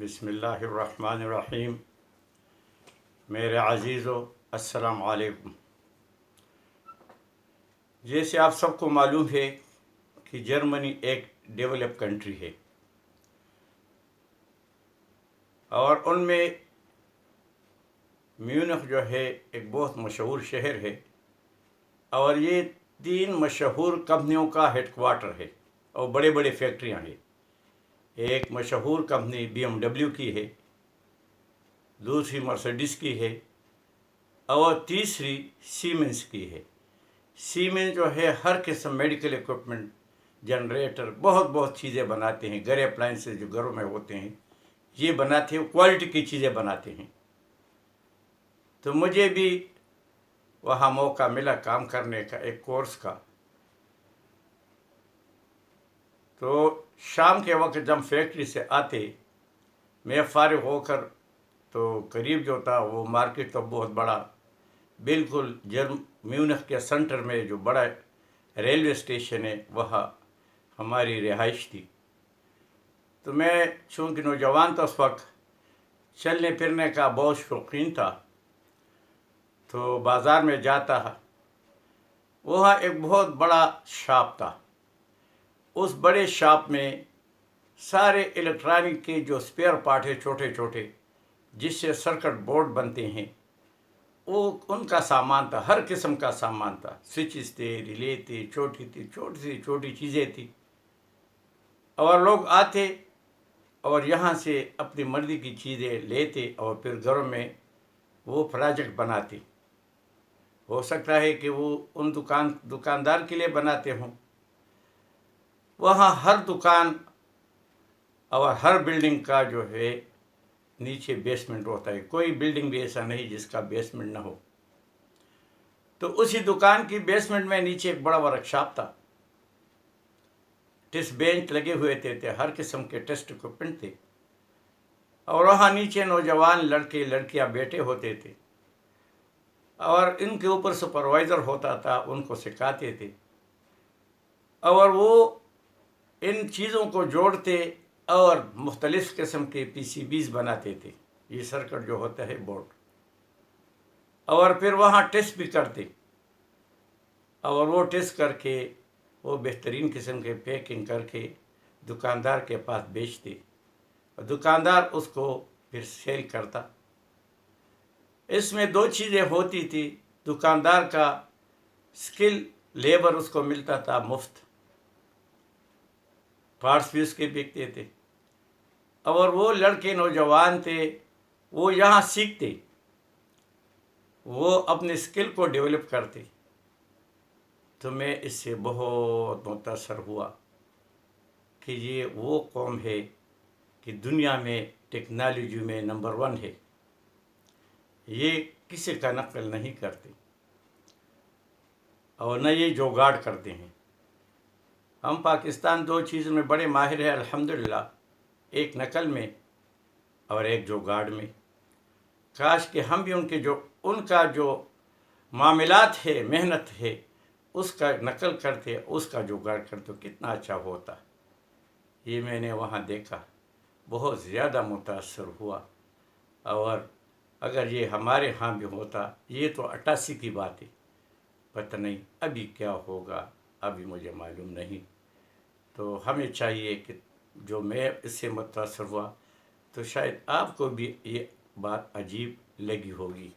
بسم اللہ الرحمن الرحیم۔ میرے عزیزو السلام علیکم۔ جیسے آپ سب کو معلوم ہے کہ جرمنی ایک ڈیولپ کنٹری ہے اور ان میں میونخ جو ہے ایک بہت مشہور شہر ہے اور یہ 3 مشہور کمپنیوں کا ہیڈ کوارٹر ہے اور بڑے بڑے فیکٹریاں ہیں۔ ایک مشہور کمپنی BMW کی ہے، دوسری مرسڈس کی ہے اور تیسری سیمنز کی ہے۔ سیمنز جو ہے ہر قسم میڈیکل ایکوپمنٹ، جنریٹر، بہت چیزیں بناتے ہیں، گھر اپلائنسز جو گھروں میں ہوتے ہیں یہ بناتے ہیں، کوالٹی کی چیزیں بناتے ہیں۔ تو مجھے بھی وہاں موقع ملا کام کرنے کا، ایک کورس کا۔ تو شام کے وقت جب فیکٹری سے آتے میں فارغ ہو کر، تو قریب جو تھا وہ مارکیٹ تو بہت بڑا، بالکل میونخ کے سنٹر میں جو بڑا ریلوے اسٹیشن ہے وہاں ہماری رہائش تھی۔ تو میں چونکہ نوجوان تھا اس وقت، چلنے پھرنے کا بہت شوقین تھا، تو بازار میں جاتا۔ وہاں ایک بہت بڑا شاپ تھا۔ اس بڑے شاپ میں سارے الیکٹرانک کے جو اسپیئر پارٹ ہے چھوٹے چھوٹے، جس سے سرکٹ بورڈ بنتے ہیں، وہ ان کا سامان تھا، ہر قسم کا سامان تھا۔ سوئچز تھے، ریلے تھے، چھوٹی چیزیں تھی۔ اور لوگ آتے اور یہاں سے اپنی مرضی کی چیزیں لیتے اور پھر گھروں میں وہ پروجیکٹ بناتے۔ ہو سکتا ہے کہ وہ ان دکاندار کے لیے بناتے ہوں۔ وہاں ہر دکان اور ہر بلڈنگ کا جو ہے نیچے بیسمنٹ ہوتا ہے، کوئی بلڈنگ بھی ایسا نہیں جس کا بیسمنٹ نہ ہو۔ تو اسی دکان کی بیسمنٹ میں نیچے ایک بڑا ورک شاپ تھا۔ ٹیسٹ بینچ لگے ہوئے تھے، ہر قسم کے ٹیسٹ ایکوپمنٹ تھے اور وہاں نیچے نوجوان لڑکے لڑکیاں بیٹھے ہوتے تھے اور ان کے اوپر سپروائزر ہوتا تھا، ان کو سکھاتے تھے اور وہ ان چیزوں کو جوڑتے اور مختلف قسم کے PCBs بناتے تھے، یہ سرکٹ جو ہوتا ہے بورڈ، اور پھر وہاں ٹیسٹ بھی کرتے اور وہ ٹیسٹ کر کے وہ بہترین قسم کے پیکنگ کر کے دکاندار کے پاس بیچتے اور دکاندار اس کو پھر سیل کرتا۔ اس میں 2 چیزیں ہوتی تھی، دکاندار کا سکل لیبر اس کو ملتا تھا مفت، پارٹس بھی اس کے بکتے تھے، اور وہ لڑکے نوجوان تھے وہ یہاں سیکھتے، وہ اپنے سکل کو ڈیولپ کرتے۔ تو میں اس سے بہت متاثر ہوا کہ یہ وہ قوم ہے کہ دنیا میں ٹیکنالوجی میں نمبر 1 ہے، یہ کسی کا نقل نہیں کرتے اور نہ یہ جوگاڑ کرتے ہیں۔ ہم پاکستان 2 چیزوں میں بڑے ماہر ہیں الحمدللہ، ایک نقل میں اور ایک جوگاڑ میں۔ کاش کہ ہم بھی ان کا جو معاملات ہے، محنت ہے، اس کا نقل کرتے، اس کا جوگاڑ کرتے تو کتنا اچھا ہوتا۔ یہ میں نے وہاں دیکھا، بہت زیادہ متاثر ہوا، اور اگر یہ ہمارے ہاں بھی ہوتا، یہ تو 88 کی بات ہے، پتہ نہیں ابھی کیا ہوگا، ابھی مجھے معلوم نہیں۔ تو ہمیں چاہیے کہ جو میں اس سے متاثر ہوا، تو شاید آپ کو بھی یہ بات عجیب لگی ہوگی۔